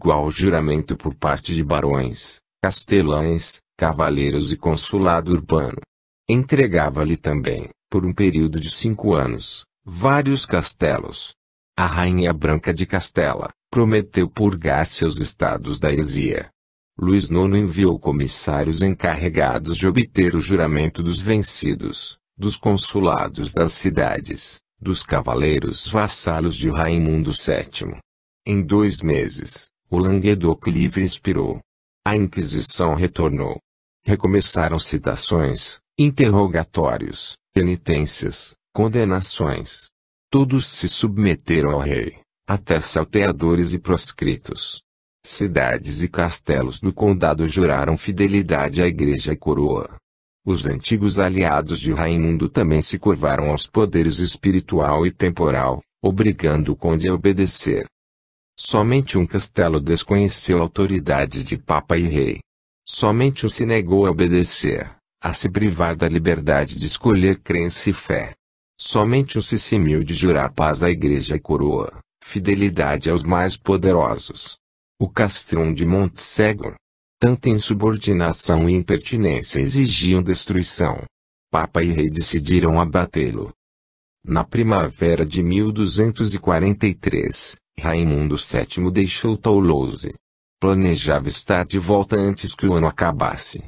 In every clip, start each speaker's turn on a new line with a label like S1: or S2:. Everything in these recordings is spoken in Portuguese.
S1: igual juramento por parte de barões, castelães, cavaleiros e consulado urbano. Entregava-lhe também, por um período de 5 anos, vários castelos. A Rainha Branca de Castela prometeu purgar seus estados da heresia. Luís IX enviou comissários encarregados de obter o juramento dos vencidos, dos consulados das cidades, dos cavaleiros vassalos de Raimundo VII. Em 2 meses, o Languedoc livre expirou. A Inquisição retornou. Recomeçaram citações, interrogatórios, penitências, condenações. Todos se submeteram ao rei, até salteadores e proscritos. Cidades e castelos do condado juraram fidelidade à Igreja e coroa. Os antigos aliados de Raimundo também se curvaram aos poderes espiritual e temporal, obrigando o conde a obedecer. Somente um castelo desconheceu a autoridade de Papa e Rei. Somente um se negou a obedecer, a se privar da liberdade de escolher crença e fé. Somente um se cimiu de jurar paz à Igreja e coroa, fidelidade aos mais poderosos. O Castrum de Montségur. Tanta insubordinação e impertinência exigiam destruição. Papa e Rei decidiram abatê-lo. Na primavera de 1243, Raimundo VII deixou Toulouse. Planejava estar de volta antes que o ano acabasse.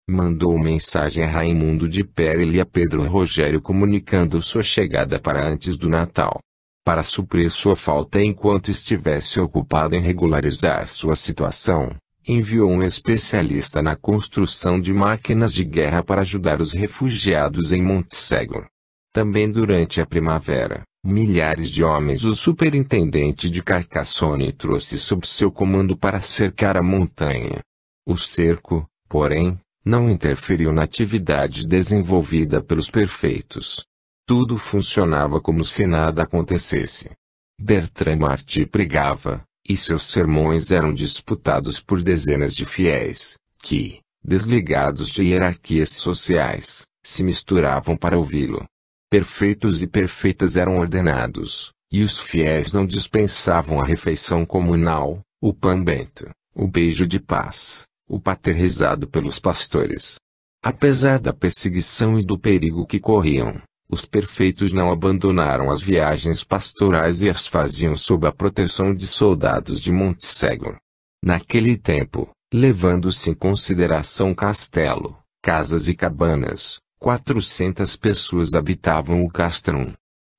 S1: Mandou mensagem a Raimundo de Pérez e a Pedro Rogério comunicando sua chegada para antes do Natal. Para suprir sua falta enquanto estivesse ocupado em regularizar sua situação, enviou um especialista na construção de máquinas de guerra para ajudar os refugiados em Montségur. Também durante a primavera, milhares de homens o superintendente de Carcassonne trouxe sob seu comando para cercar a montanha. O cerco, porém, não interferiu na atividade desenvolvida pelos perfeitos. Tudo funcionava como se nada acontecesse. Bertrand Marty pregava, e seus sermões eram disputados por dezenas de fiéis, que, desligados de hierarquias sociais, se misturavam para ouvi-lo. Perfeitos e perfeitas eram ordenados, e os fiéis não dispensavam a refeição comunal, o pão bento, o beijo de paz, o pater rezado pelos pastores. Apesar da perseguição e do perigo que corriam, os perfeitos não abandonaram as viagens pastorais e as faziam sob a proteção de soldados de Montségur. Naquele tempo, levando-se em consideração castelo, casas e cabanas, 400 pessoas habitavam o castrum.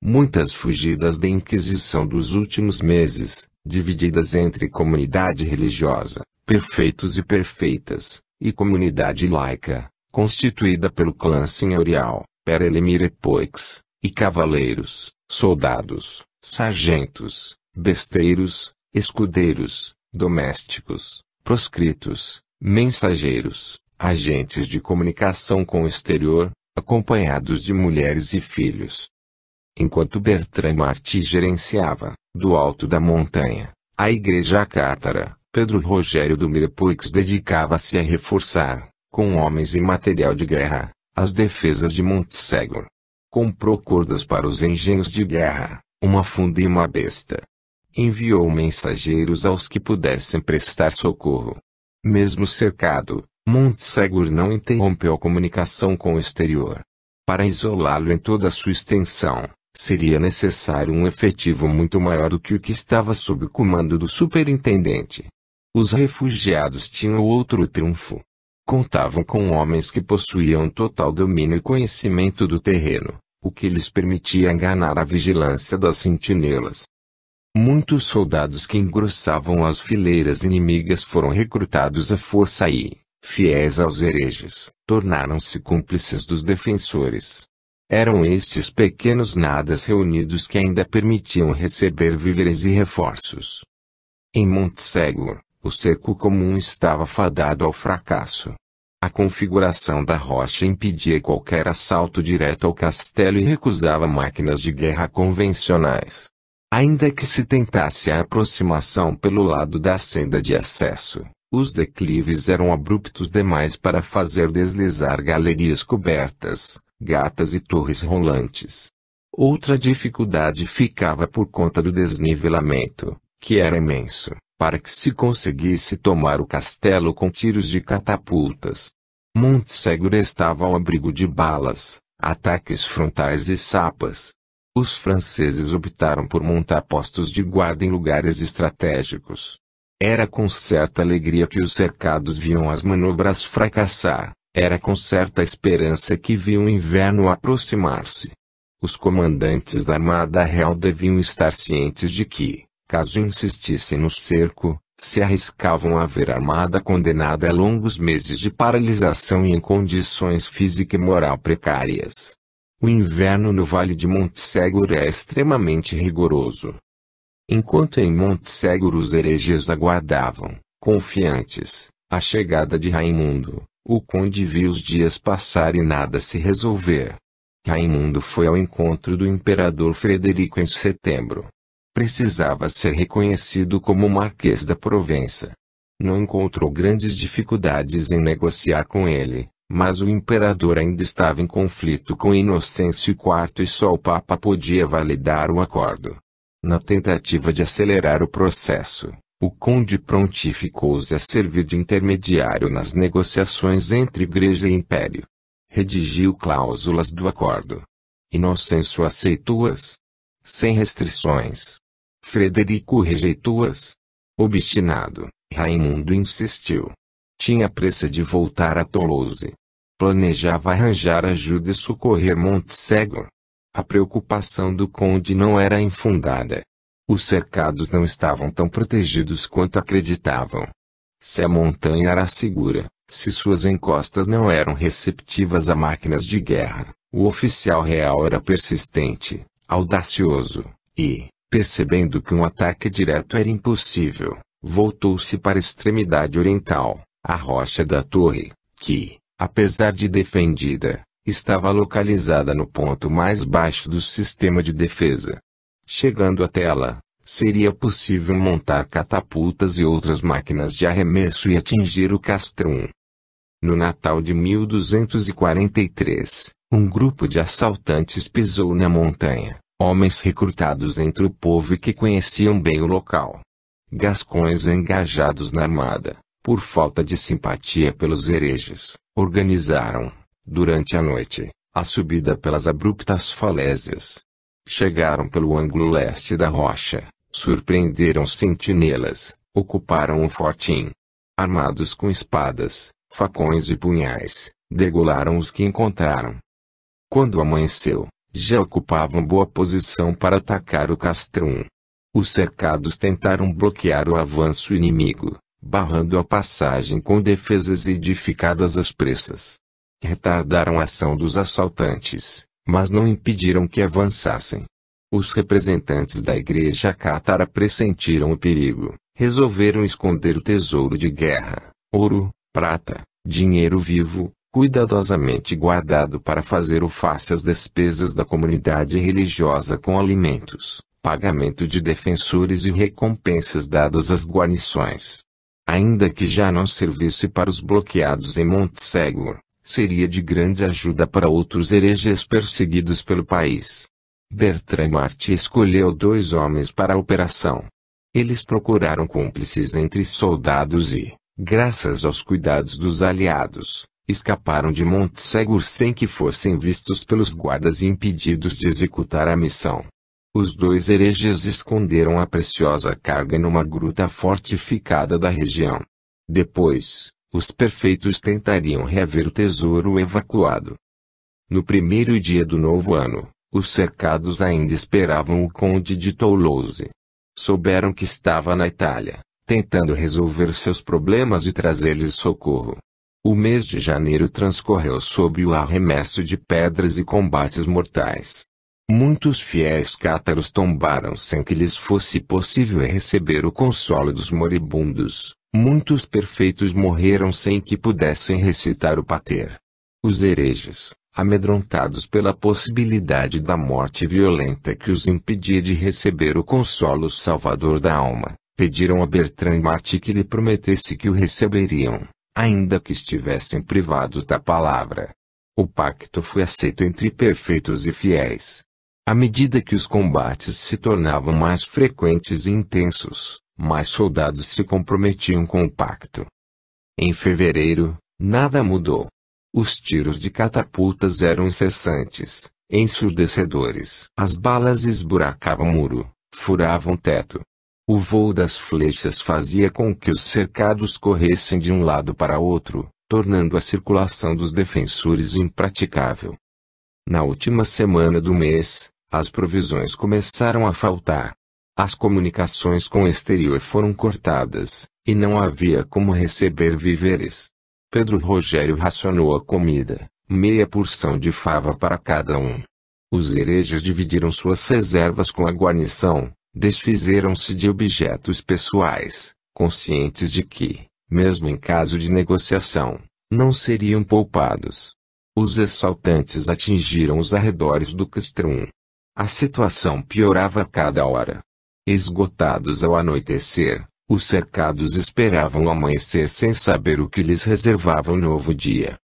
S1: Muitas fugidas da Inquisição dos últimos meses, divididas entre comunidade religiosa, perfeitos e perfeitas, e comunidade laica, constituída pelo clã senhorial, Père Lemirepoix, e cavaleiros, soldados, sargentos, besteiros, escudeiros, domésticos, proscritos, mensageiros, agentes de comunicação com o exterior, acompanhados de mulheres e filhos. Enquanto Bertrand Marty gerenciava, do alto da montanha, a igreja cátara, Pedro Rogério do Mirepoix dedicava-se a reforçar, com homens e material de guerra, as defesas de Montségur. Comprou cordas para os engenhos de guerra, uma funda e uma besta. Enviou mensageiros aos que pudessem prestar socorro. Mesmo cercado, Montségur não interrompeu a comunicação com o exterior. Para isolá-lo em toda a sua extensão, seria necessário um efetivo muito maior do que o que estava sob o comando do superintendente. Os refugiados tinham outro trunfo. Contavam com homens que possuíam total domínio e conhecimento do terreno, o que lhes permitia enganar a vigilância das sentinelas. Muitos soldados que engrossavam as fileiras inimigas foram recrutados à força e, fiéis aos hereges, tornaram-se cúmplices dos defensores. Eram estes pequenos nadas reunidos que ainda permitiam receber víveres e reforços. Em Montségur, o cerco comum estava fadado ao fracasso. A configuração da rocha impedia qualquer assalto direto ao castelo e recusava máquinas de guerra convencionais. Ainda que se tentasse a aproximação pelo lado da senda de acesso, os declives eram abruptos demais para fazer deslizar galerias cobertas, gatas e torres rolantes. Outra dificuldade ficava por conta do desnivelamento, que era imenso, para que se conseguisse tomar o castelo com tiros de catapultas. Montségur estava ao abrigo de balas, ataques frontais e sapas. Os franceses optaram por montar postos de guarda em lugares estratégicos. Era com certa alegria que os cercados viam as manobras fracassar, era com certa esperança que viam o inverno aproximar-se. Os comandantes da Armada Real deviam estar cientes de que, caso insistissem no cerco, se arriscavam a ver a armada condenada a longos meses de paralisação e em condições física e moral precárias. O inverno no Vale de Montségur é extremamente rigoroso. Enquanto em Montségur os hereges aguardavam, confiantes, a chegada de Raimundo, o conde viu os dias passar e nada se resolver. Raimundo foi ao encontro do imperador Frederico em setembro. Precisava ser reconhecido como Marquês da Provença. Não encontrou grandes dificuldades em negociar com ele, mas o imperador ainda estava em conflito com Inocêncio IV e só o Papa podia validar o acordo. Na tentativa de acelerar o processo, o conde prontificou-se a servir de intermediário nas negociações entre Igreja e Império. Redigiu cláusulas do acordo. Inocêncio aceitou-as, sem restrições. Frederico rejeitou-as. Obstinado, Raimundo insistiu. Tinha pressa de voltar a Toulouse. Planejava arranjar ajuda e socorrer Montségur. A preocupação do conde não era infundada. Os cercados não estavam tão protegidos quanto acreditavam. Se a montanha era segura, se suas encostas não eram receptivas a máquinas de guerra, o oficial real era persistente, audacioso, e, percebendo que um ataque direto era impossível, voltou-se para a extremidade oriental, a Rocha da Torre, que, apesar de defendida, estava localizada no ponto mais baixo do sistema de defesa. Chegando até ela, seria possível montar catapultas e outras máquinas de arremesso e atingir o castrum. No Natal de 1243, um grupo de assaltantes pisou na montanha, homens recrutados entre o povo e que conheciam bem o local. Gascões engajados na armada, por falta de simpatia pelos hereges, organizaram, durante a noite, a subida pelas abruptas falésias. Chegaram pelo ângulo leste da rocha, surpreenderam sentinelas, ocuparam o fortim. Armados com espadas, facões e punhais, degolaram os que encontraram. Quando amanheceu, já ocupavam boa posição para atacar o castrum. Os cercados tentaram bloquear o avanço inimigo, barrando a passagem com defesas edificadas às pressas. Retardaram a ação dos assaltantes, mas não impediram que avançassem. Os representantes da igreja cátara pressentiram o perigo, resolveram esconder o tesouro de guerra, ouro, prata, dinheiro vivo, cuidadosamente guardado para fazer face às despesas da comunidade religiosa com alimentos, pagamento de defensores e recompensas dadas às guarnições. Ainda que já não servisse para os bloqueados em Montségur, seria de grande ajuda para outros hereges perseguidos pelo país. Bertrand Marty escolheu 2 homens para a operação. Eles procuraram cúmplices entre soldados e, graças aos cuidados dos aliados, escaparam de Montségur sem que fossem vistos pelos guardas e impedidos de executar a missão. Os 2 hereges esconderam a preciosa carga numa gruta fortificada da região. Depois, os perfeitos tentariam reaver o tesouro evacuado. No primeiro dia do novo ano, os cercados ainda esperavam o conde de Toulouse. Souberam que estava na Itália, tentando resolver seus problemas e trazer-lhes socorro. O mês de janeiro transcorreu sob o arremesso de pedras e combates mortais. Muitos fiéis cátaros tombaram sem que lhes fosse possível receber o consolo dos moribundos. Muitos perfeitos morreram sem que pudessem recitar o pater. Os hereges, amedrontados pela possibilidade da morte violenta que os impedia de receber o consolo salvador da alma, pediram a Bertrand Marty que lhe prometesse que o receberiam, ainda que estivessem privados da palavra. O pacto foi aceito entre perfeitos e fiéis. À medida que os combates se tornavam mais frequentes e intensos, mais soldados se comprometiam com o pacto. Em fevereiro, nada mudou. Os tiros de catapultas eram incessantes, ensurdecedores. As balas esburacavam muro, furavam teto. O voo das flechas fazia com que os cercados corressem de um lado para outro, tornando a circulação dos defensores impraticável. Na última semana do mês, as provisões começaram a faltar. As comunicações com o exterior foram cortadas, e não havia como receber víveres. Pedro Rogério racionou a comida, meia porção de fava para cada um. Os hereges dividiram suas reservas com a guarnição, desfizeram-se de objetos pessoais, conscientes de que, mesmo em caso de negociação, não seriam poupados. Os assaltantes atingiram os arredores do castrum. A situação piorava a cada hora. Esgotados ao anoitecer, os cercados esperavam o amanhecer sem saber o que lhes reservava o novo dia.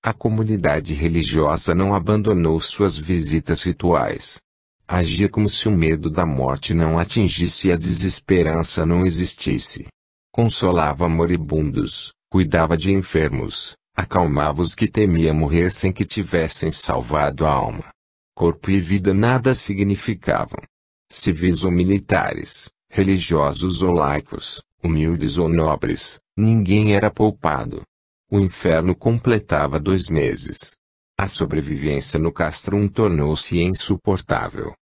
S1: A comunidade religiosa não abandonou suas visitas rituais. Agia como se o medo da morte não atingisse e a desesperança não existisse. Consolava moribundos, cuidava de enfermos, acalmava os que temiam morrer sem que tivessem salvado a alma. Corpo e vida nada significavam. Civis ou militares, religiosos ou laicos, humildes ou nobres, ninguém era poupado. O inferno completava 2 meses. A sobrevivência no castrum tornou-se insuportável.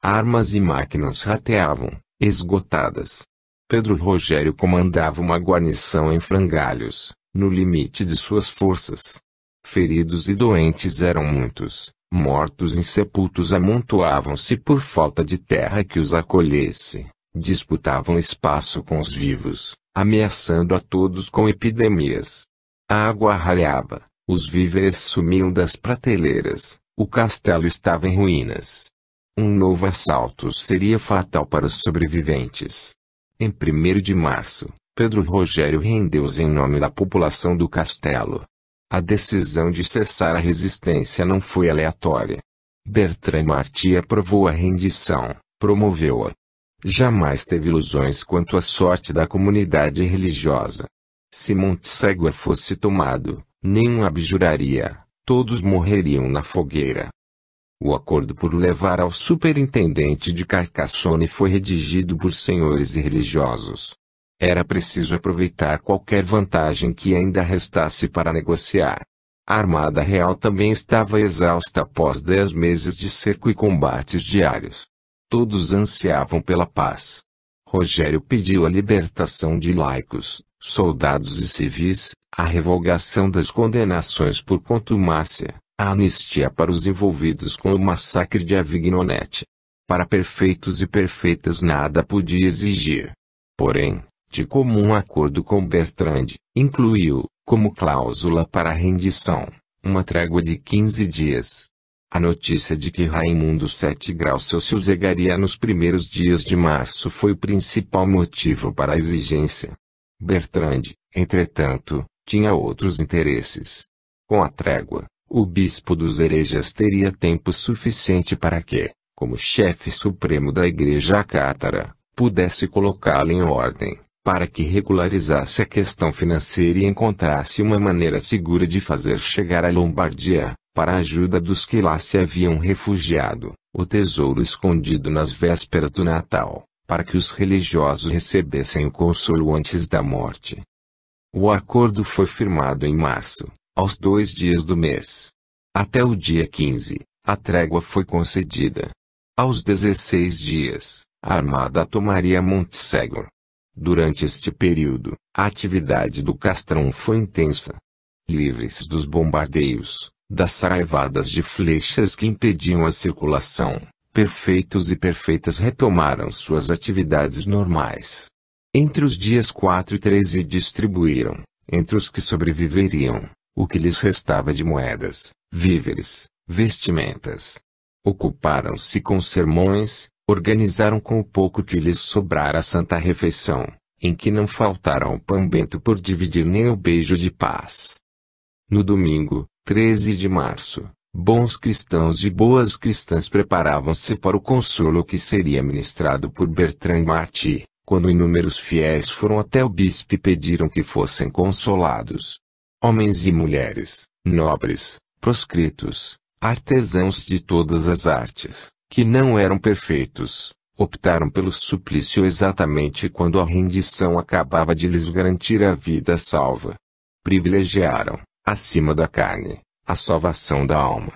S1: Armas e máquinas rateavam, esgotadas. Pedro Rogério comandava uma guarnição em frangalhos, no limite de suas forças. Feridos e doentes eram muitos, mortos insepultos amontoavam-se por falta de terra que os acolhesse, disputavam espaço com os vivos, ameaçando a todos com epidemias. A água rareava, os víveres sumiam das prateleiras, o castelo estava em ruínas. Um novo assalto seria fatal para os sobreviventes. Em 1º de março, Pedro Rogério rendeu-se em nome da população do castelo. A decisão de cessar a resistência não foi aleatória. Bertrand Marty aprovou a rendição, promoveu-a. Jamais teve ilusões quanto à sorte da comunidade religiosa. Se Montségur fosse tomado, nenhum abjuraria, todos morreriam na fogueira. O acordo por levar ao superintendente de Carcassonne foi redigido por senhores e religiosos. Era preciso aproveitar qualquer vantagem que ainda restasse para negociar. A Armada Real também estava exausta após 10 meses de cerco e combates diários. Todos ansiavam pela paz. Rogério pediu a libertação de laicos, soldados e civis, a revogação das condenações por contumácia, a anistia para os envolvidos com o massacre de Avignonet. Para perfeitos e perfeitas nada podia exigir. Porém, de comum acordo com Bertrand, incluiu, como cláusula para a rendição, uma trégua de 15 dias. A notícia de que Raimundo 7 graus Celsius chegaria nos primeiros dias de março foi o principal motivo para a exigência. Bertrand, entretanto, tinha outros interesses. Com a trégua, o bispo dos hereges teria tempo suficiente para que, como chefe supremo da Igreja cátara, pudesse colocá-la em ordem, para que regularizasse a questão financeira e encontrasse uma maneira segura de fazer chegar à Lombardia, para a ajuda dos que lá se haviam refugiado, o tesouro escondido nas vésperas do Natal, para que os religiosos recebessem o consolo antes da morte. O acordo foi firmado em março, aos 2 dias do mês. Até o dia 15, a trégua foi concedida. Aos 16 dias, a armada tomaria Montségur. Durante este período, a atividade do castrum foi intensa. Livres dos bombardeios, das saraivadas de flechas que impediam a circulação, perfeitos e perfeitas retomaram suas atividades normais. Entre os dias 4 e 13 distribuíram, entre os que sobreviveriam, o que lhes restava de moedas, víveres, vestimentas. Ocuparam-se com sermões, organizaram com o pouco que lhes sobrara a Santa Refeição, em que não faltaram o pão bento por dividir nem o beijo de paz. No domingo, 13 de março, bons cristãos e boas cristãs preparavam-se para o consolo que seria ministrado por Bertrand Marty, quando inúmeros fiéis foram até o bispo e pediram que fossem consolados. Homens e mulheres, nobres, proscritos, artesãos de todas as artes, que não eram perfeitos, optaram pelo suplício exatamente quando a rendição acabava de lhes garantir a vida salva. Privilegiaram, acima da carne, a salvação da alma.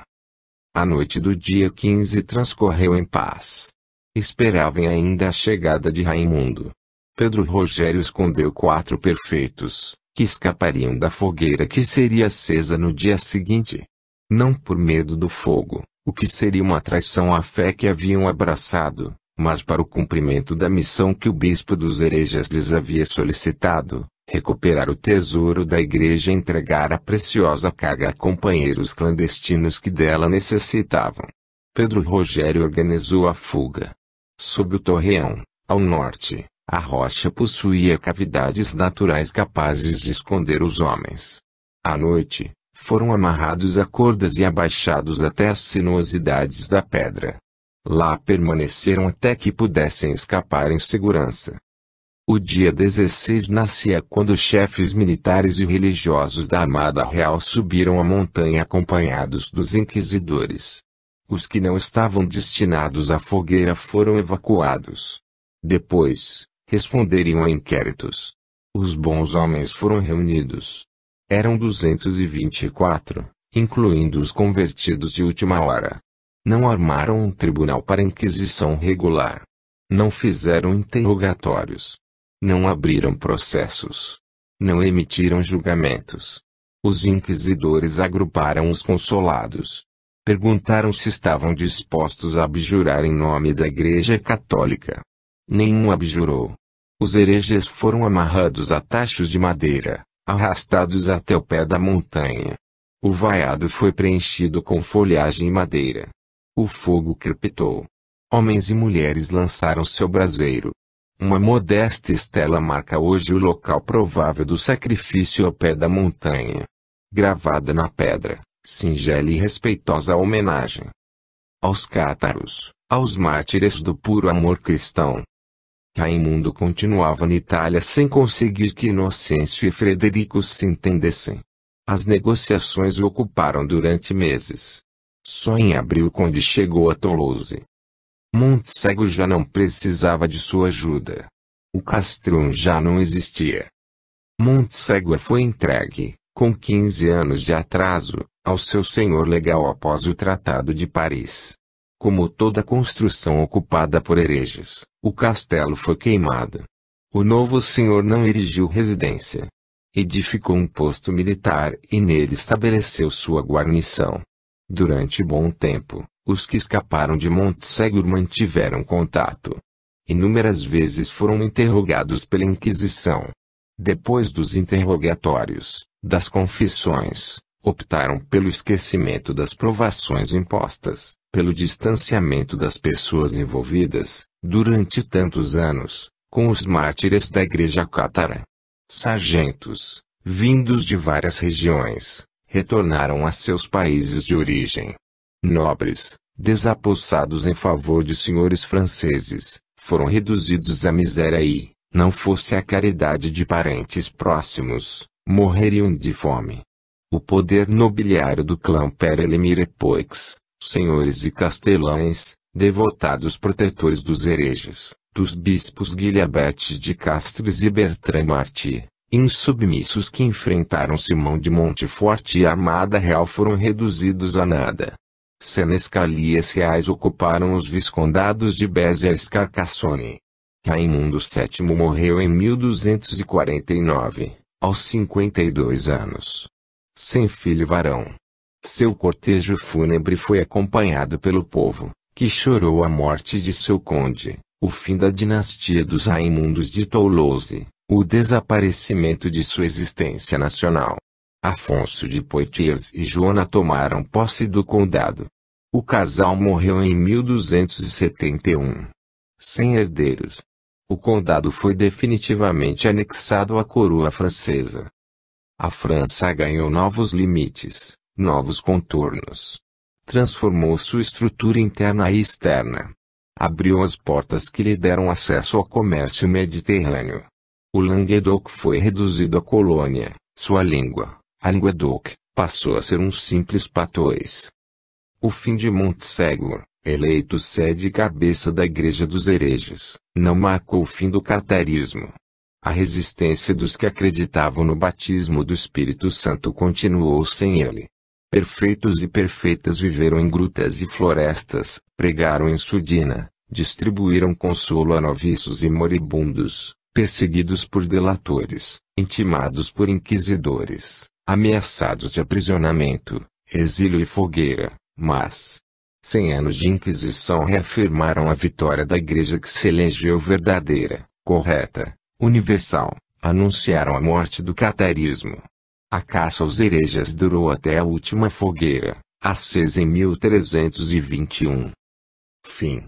S1: A noite do dia 15 transcorreu em paz. Esperavam ainda a chegada de Raimundo. Pedro Rogério escondeu 4 perfeitos, que escapariam da fogueira que seria acesa no dia seguinte. Não por medo do fogo, o que seria uma traição à fé que haviam abraçado, mas para o cumprimento da missão que o bispo dos hereges lhes havia solicitado, recuperar o tesouro da igreja e entregar a preciosa carga a companheiros clandestinos que dela necessitavam. Pedro Rogério organizou a fuga. Sob o torreão, ao norte, a rocha possuía cavidades naturais capazes de esconder os homens. À noite, foram amarrados a cordas e abaixados até as sinuosidades da pedra. Lá permaneceram até que pudessem escapar em segurança. O dia 16 nascia quando os chefes militares e religiosos da Armada Real subiram a montanha acompanhados dos inquisidores. Os que não estavam destinados à fogueira foram evacuados. Depois, responderiam a inquéritos. Os bons homens foram reunidos. Eram 224, incluindo os convertidos de última hora. Não armaram um tribunal para inquisição regular. Não fizeram interrogatórios. Não abriram processos. Não emitiram julgamentos. Os inquisidores agruparam os consolados. Perguntaram se estavam dispostos a abjurar em nome da Igreja Católica. Nenhum abjurou. Os hereges foram amarrados a tachos de madeira, arrastados até o pé da montanha. O vaiado foi preenchido com folhagem e madeira. O fogo crepitou. Homens e mulheres lançaram-se ao braseiro. Uma modesta estela marca hoje o local provável do sacrifício ao pé da montanha. Gravada na pedra, singela e respeitosa homenagem aos cátaros, aos mártires do puro amor cristão. Raimundo continuava na Itália sem conseguir que Inocêncio e Frederico se entendessem. As negociações o ocuparam durante meses. Só em abril o conde chegou a Toulouse. Montsegur já não precisava de sua ajuda. O Castrum já não existia. Montsegur foi entregue, com 15 anos de atraso, ao seu senhor legal após o Tratado de Paris. Como toda construção ocupada por hereges, o castelo foi queimado. O novo senhor não erigiu residência. Edificou um posto militar e nele estabeleceu sua guarnição. Durante bom tempo, os que escaparam de Montsegur mantiveram contato. Inúmeras vezes foram interrogados pela Inquisição. Depois dos interrogatórios, das confissões, optaram pelo esquecimento das provações impostas, pelo distanciamento das pessoas envolvidas, durante tantos anos, com os mártires da Igreja Cátara. Sargentos, vindos de várias regiões, retornaram a seus países de origem. Nobres, desapossados em favor de senhores franceses, foram reduzidos à miséria e, não fosse a caridade de parentes próximos, morreriam de fome. O poder nobiliário do clã Pere Lemirepoix, senhores e castelães, devotados protetores dos hereges, dos bispos Guilherbertes de Castres e Bertrand Marty, insubmissos que enfrentaram Simão de Montfort e a Armada Real foram reduzidos a nada. Senescalias reais ocuparam os viscondados de Béziers e Carcassonne. Raimundo VII morreu em 1249, aos 52 anos. Sem filho varão. Seu cortejo fúnebre foi acompanhado pelo povo, que chorou a morte de seu conde, o fim da dinastia dos Raimundos de Toulouse, o desaparecimento de sua existência nacional. Afonso de Poitiers e Joana tomaram posse do condado. O casal morreu em 1271. Sem herdeiros. O condado foi definitivamente anexado à coroa francesa. A França ganhou novos limites, novos contornos. Transformou sua estrutura interna e externa. Abriu as portas que lhe deram acesso ao comércio mediterrâneo. O Languedoc foi reduzido à colônia, sua língua, a Languedoc, passou a ser um simples patois. O fim de Montségur, eleito sede e cabeça da Igreja dos Hereges, não marcou o fim do catarismo. A resistência dos que acreditavam no batismo do Espírito Santo continuou sem ele. Perfeitos e perfeitas viveram em grutas e florestas, pregaram em surdina, distribuíram consolo a noviços e moribundos, perseguidos por delatores, intimados por inquisidores, ameaçados de aprisionamento, exílio e fogueira, mas 100 anos de Inquisição reafirmaram a vitória da Igreja que se elegeu verdadeira, correta, universal, anunciaram a morte do catarismo. A caça aos hereges durou até a última fogueira, acesa em 1321. Fim.